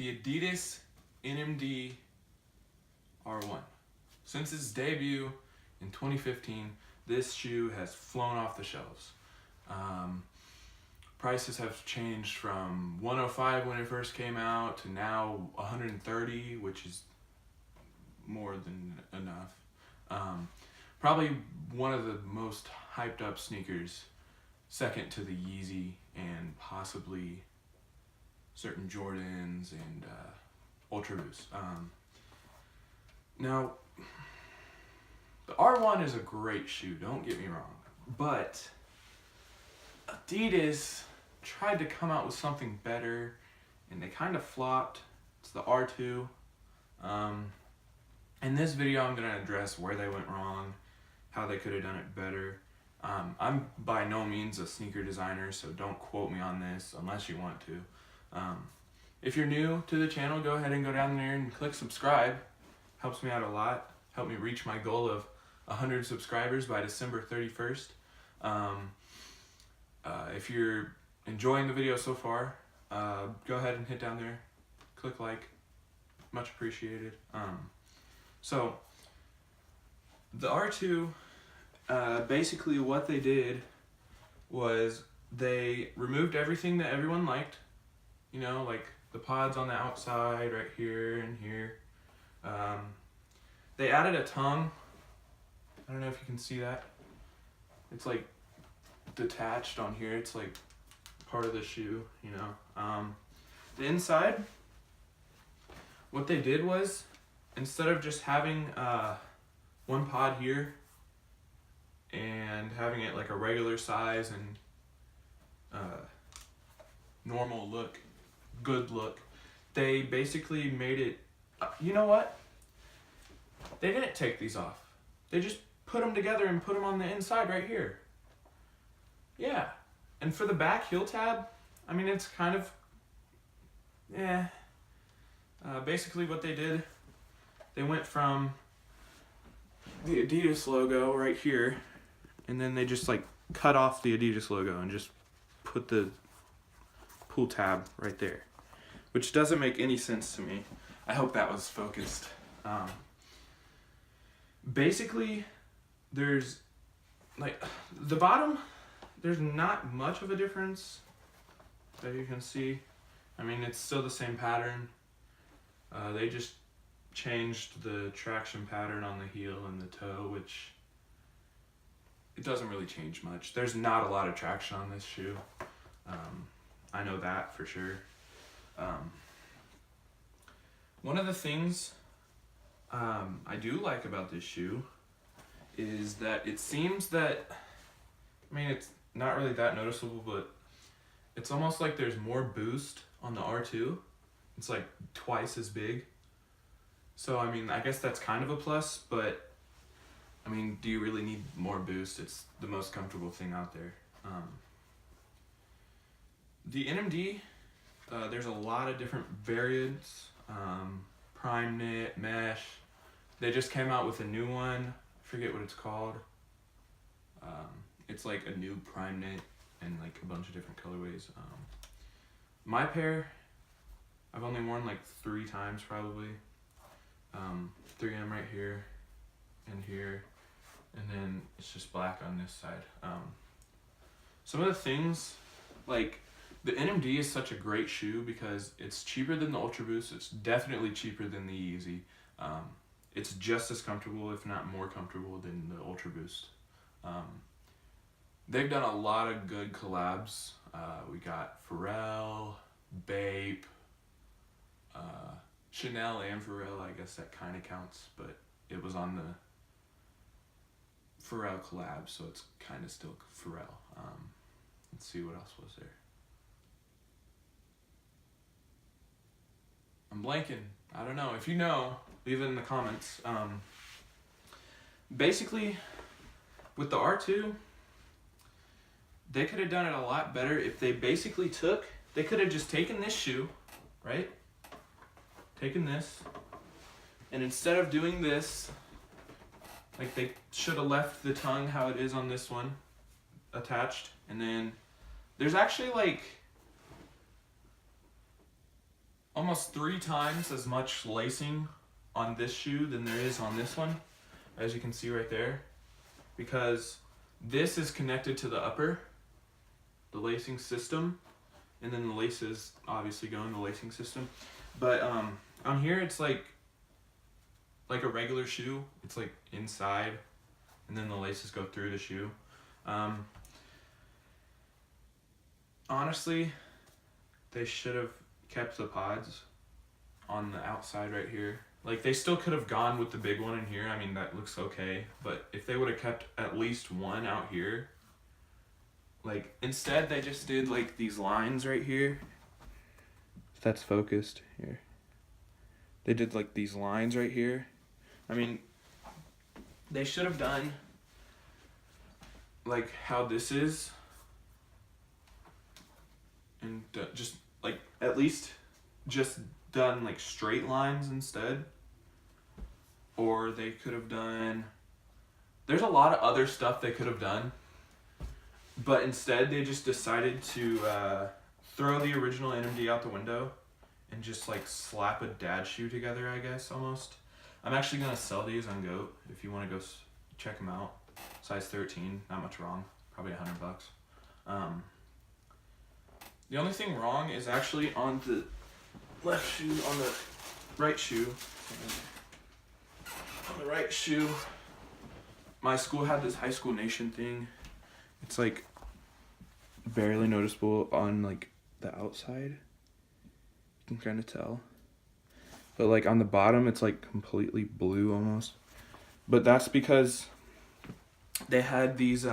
the Adidas NMD R1. Since its debut in 2015, this shoe has flown off the shelves. Prices have changed from $105 when it first came out to now $130, which is more than enough. Probably one of the most hyped up sneakers, second to the Yeezy and possibly certain Jordans and Ultra Boost. Now, the R1 is a great shoe, don't get me wrong, but Adidas tried to come out with something better and they kind of flopped. It's the R2. In this video, I'm going to address where they went wrong, how they could have done it better. I'm by no means a sneaker designer, so don't quote me on this unless you want to. If you're new to the channel, go ahead and go down there and click subscribe. Helps me out a lot. Help me reach my goal of 100 subscribers by December 31st. If you're enjoying the video so far, go ahead and hit down there, click like, much appreciated. So the R2, basically what they did was they removed everything that everyone liked, you know, like the pods on the outside right here and here. They added a tongue. I don't know if you can see that. It's like detached on here. It's like part of the shoe, you know. The inside, what they did was, instead of just having one pod here and having it like a regular size and normal look, good look, they basically made it, you know what? They didn't take these off. They just put them together and put them on the inside right here. Yeah. And for the back heel tab, I mean, it's kind of, basically what they did, they went from the Adidas logo right here, and then they just like cut off the Adidas logo and just put the pull tab right there, which doesn't make any sense to me. I hope that was focused. Basically, there's like the bottom, there's not much of a difference that you can see. I mean, it's still the same pattern. They just changed the traction pattern on the heel and the toe, which it doesn't really change much. There's not a lot of traction on this shoe. I know that for sure. One of the things I do like about this shoe is that it seems that, I mean, it's not really that noticeable, but it's almost like there's more boost on the R2. It's like twice as big. So, I mean, I guess that's kind of a plus, but I mean, do you really need more boost? It's the most comfortable thing out there. The NMD, there's a lot of different variants. Prime knit, mesh. They just came out with a new one. I forget what it's called. It's like a new prime knit and like a bunch of different colorways. My pair, I've only worn like 3 times probably. 3 of them right here and here, and then it's just black on this side. Some of the things, like the NMD is such a great shoe because it's cheaper than the Ultra Boost. It's definitely cheaper than the Yeezy. It's just as comfortable, if not more comfortable, than the Ultra Boost. They've done a lot of good collabs. We got Pharrell, Bape, Chanel and Pharrell. I guess that kind of counts, but it was on the Pharrell collab, so it's kind of still Pharrell. Let's see what else was there. I'm blanking. I don't know. If you know, leave it in the comments. Basically, with the R2, they could have done it a lot better if they basically they could have just taken this shoe, right? Taken this, and instead of doing this, like they should have left the tongue how it is on this one, attached, and then there's actually like almost 3 times as much lacing on this shoe than there is on this one, as you can see right there, because this is connected to the upper, the lacing system, and then the laces obviously go in the lacing system. But on here it's like a regular shoe. It's like inside, and then the laces go through the shoe. Honestly, they should have kept the pods on the outside right here. Like, they still could have gone with the big one in here. I mean, that looks okay. But if they would have kept at least one out here, like, instead they just did, like, these lines right here. If that's focused, here. They did, like, these lines right here. I mean, they should have done, like, how this is. And just, like, at least just done, like, straight lines instead. Or they could have done, there's a lot of other stuff they could have done, but instead they just decided to throw the original NMD out the window and just like slap a dad shoe together, I guess, almost. I'm actually gonna sell these on Goat if you want to go check them out. Size 13, not much wrong, probably $100. The only thing wrong is actually on the left shoe, on the right shoe. On the right shoe, my school had this High School Nation thing. It's like barely noticeable on like the outside. You can kind of tell. But like on the bottom, it's like completely blue almost. But that's because they had these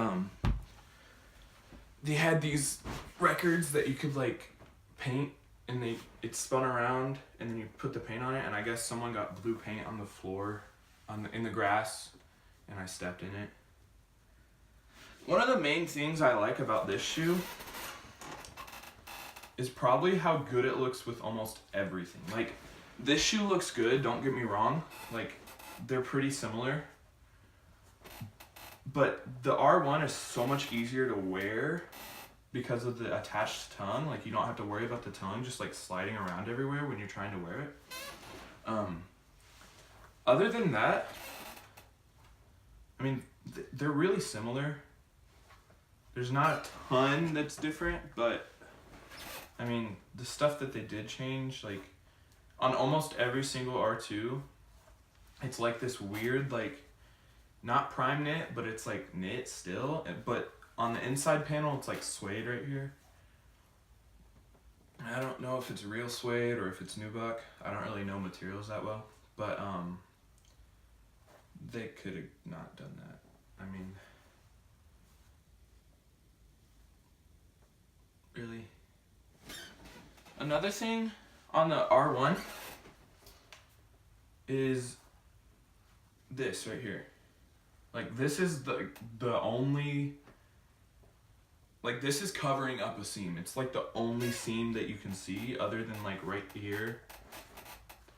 records that you could like paint, and it spun around, and then you put the paint on it, and I guess someone got blue paint on the floor in the grass, and I stepped in it. One of the main things I like about this shoe is probably how good it looks with almost everything. Like, this shoe looks good, don't get me wrong. Like, they're pretty similar. But the R1 is so much easier to wear because of the attached tongue. Like, you don't have to worry about the tongue just like sliding around everywhere when you're trying to wear it. Other than that, I mean, they're really similar. There's not a ton that's different, but I mean, the stuff that they did change, like on almost every single R2, it's like this weird, like, not prime knit, but it's like knit still. But on the inside panel, it's like suede right here. I don't know if it's real suede or if it's nubuck. I don't really know materials that well, but they could have not done that. I mean, really. Another thing on the R1 is this right here. Like, this is the only, like, this is covering up a seam. It's like the only seam that you can see, other than like right here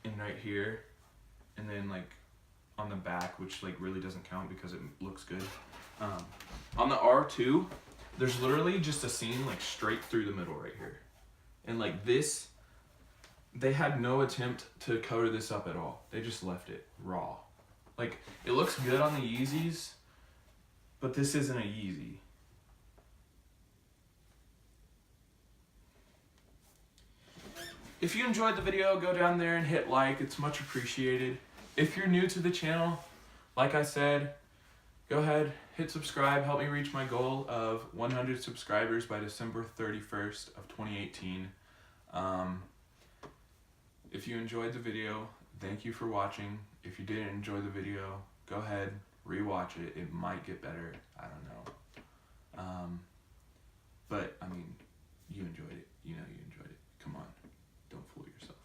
and right here, and then like on the back, which like really doesn't count because it looks good. On the R2, there's literally just a seam like straight through the middle right here. And like this, they had no attempt to cover this up at all. They just left it raw. Like, it looks good on the Yeezys, but this isn't a Yeezy. If you enjoyed the video, go down there and hit like. It's much appreciated. If you're new to the channel, like I said, go ahead, hit subscribe, help me reach my goal of 100 subscribers by December 31st of 2018. If you enjoyed the video, thank you for watching. If you didn't enjoy the video, go ahead, rewatch it. It might get better. I don't know. But, I mean, you enjoyed it. You know you enjoyed it. Come on. Don't fool yourself.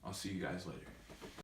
I'll see you guys later.